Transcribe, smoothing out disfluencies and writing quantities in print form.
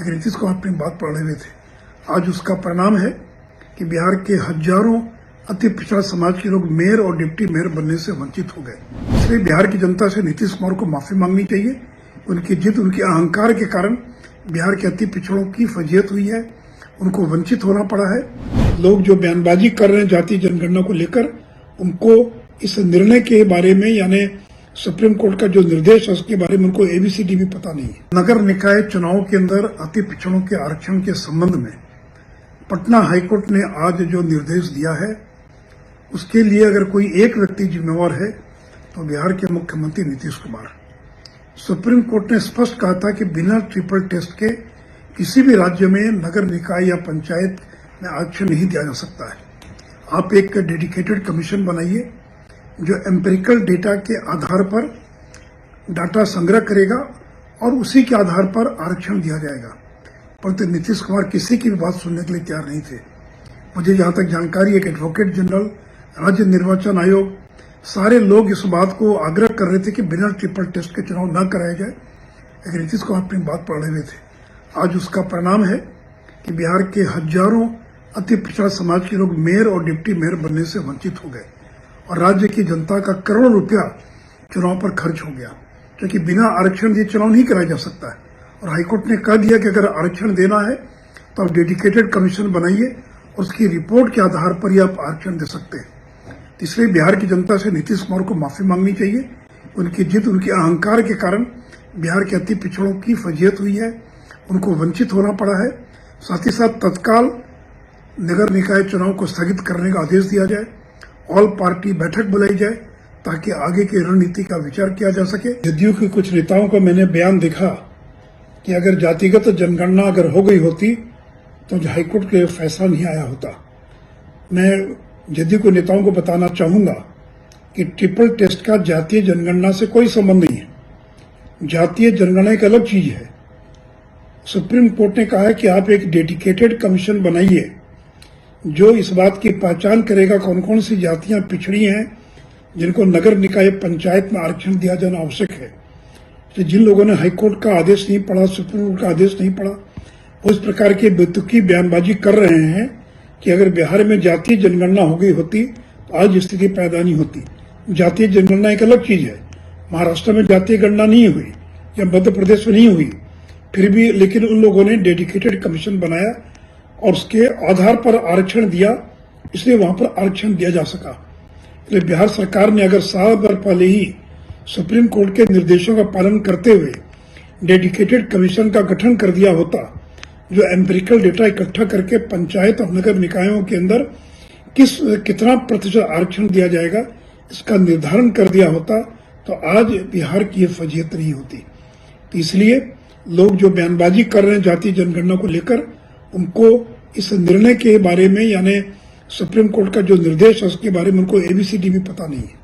एक नीतीश कुमार अपनी बात पढ़ रहे थे। आज उसका परिणाम है कि बिहार के हजारों अति पिछड़ा समाज के लोग मेयर और डिप्टी मेयर बनने से वंचित हो गए। इसलिए बिहार की जनता से नीतीश कुमार को माफी मांगनी चाहिए। उनकी जिद, उनके अहंकार के कारण बिहार के अति पिछड़ों की फजीहत हुई है, उनको वंचित होना पड़ा है। लोग जो बयानबाजी कर रहे हैं जातीय जनगणना को लेकर, उनको इस निर्णय के बारे में यानी सुप्रीम कोर्ट का जो निर्देश है उसके बारे में उनको एबीसीडी भी पता नहीं है। नगर निकाय चुनाव के अंदर अति पिछड़ों के आरक्षण के संबंध में पटना हाईकोर्ट ने आज जो निर्देश दिया है, उसके लिए अगर कोई एक व्यक्ति जिम्मेवार है तो बिहार के मुख्यमंत्री नीतीश कुमार। सुप्रीम कोर्ट ने स्पष्ट कहा था कि बिना ट्रिपल टेस्ट के किसी भी राज्य में नगर निकाय या पंचायत में आरक्षण नहीं दिया जा सकता है। आप एक डेडिकेटेड कमीशन बनाइए जो एम्पिरिकल डेटा के आधार पर डाटा संग्रह करेगा और उसी के आधार पर आरक्षण दिया जाएगा। परंतु नीतीश कुमार किसी की भी बात सुनने के लिए तैयार नहीं थे। मुझे जहां तक जानकारी है कि एडवोकेट जनरल, राज्य निर्वाचन आयोग, सारे लोग इस बात को आग्रह कर रहे थे कि बिना ट्रिपल टेस्ट के चुनाव न कराया जाए। लेकिन नीतीश कुमार अपनी बात पढ़ रहे थे। आज उसका परिणाम है कि बिहार के हजारों अति पिछड़ा समाज के लोग मेयर और डिप्टी मेयर बनने से वंचित हो गए और राज्य की जनता का करोड़ों रुपया चुनाव पर खर्च हो गया, क्योंकि बिना आरक्षण दिए चुनाव नहीं कराया जा सकता है। और हाईकोर्ट ने कह दिया कि अगर आरक्षण देना है तो आप डेडिकेटेड कमीशन बनाइए और उसकी रिपोर्ट के आधार पर ही आप आरक्षण दे सकते हैं। इसलिए बिहार की जनता से नीतीश कुमार को माफी मांगनी चाहिए। उनकी जिद, उनके अहंकार के कारण बिहार के अति पिछड़ों की फजीहत हुई है, उनको वंचित होना पड़ा है। साथ ही साथ तत्काल नगर निकाय चुनाव को स्थगित करने का आदेश दिया जाए, ऑल पार्टी बैठक बुलाई जाए ताकि आगे की रणनीति का विचार किया जा सके। जदयू के कुछ नेताओं का मैंने बयान देखा कि अगर जातिगत जनगणना अगर हो गई होती तो हाईकोर्ट के फैसला नहीं आया होता। मैं जदयू के नेताओं को बताना चाहूंगा कि ट्रिपल टेस्ट का जातीय जनगणना से कोई संबंध नहीं है। जातीय जनगणना एक अलग चीज है। सुप्रीम कोर्ट ने कहा है कि आप एक डेडिकेटेड कमीशन बनाइए जो इस बात की पहचान करेगा कौन कौन सी जातियां पिछड़ी हैं जिनको नगर निकाय पंचायत में आरक्षण दिया जाना आवश्यक है। तो जिन लोगों ने हाईकोर्ट का आदेश नहीं पढ़ा, सुप्रीम कोर्ट का आदेश नहीं पढ़ा, वो इस प्रकार की बेतुकी बयानबाजी कर रहे हैं कि अगर बिहार में जातीय जनगणना हो गई होती तो आज स्थिति पैदा नहीं होती। जातीय जनगणना एक अलग चीज है। महाराष्ट्र में जातीय गणना नहीं हुई या मध्य प्रदेश में नहीं हुई, फिर भी लेकिन उन लोगों ने डेडिकेटेड कमीशन बनाया और उसके आधार पर आरक्षण दिया, इसलिए वहां पर आरक्षण दिया जा सका। इसलिए बिहार सरकार ने अगर साल भर पहले ही सुप्रीम कोर्ट के निर्देशों का पालन करते हुए डेडिकेटेड कमीशन का गठन कर दिया होता, जो एम्पिरिकल डेटा इकट्ठा करके पंचायत और नगर निकायों के अंदर कितना प्रतिशत आरक्षण दिया जाएगा इसका निर्धारण कर दिया होता, तो आज बिहार की यह फजीहत नहीं होती। तो इसलिए लोग जो बयानबाजी कर रहे हैं जातीय जनगणना को लेकर, उनको इस निर्णय के बारे में यानी सुप्रीम कोर्ट का जो निर्देश है उसके बारे में उनको एबीसीडी भी पता नहीं है।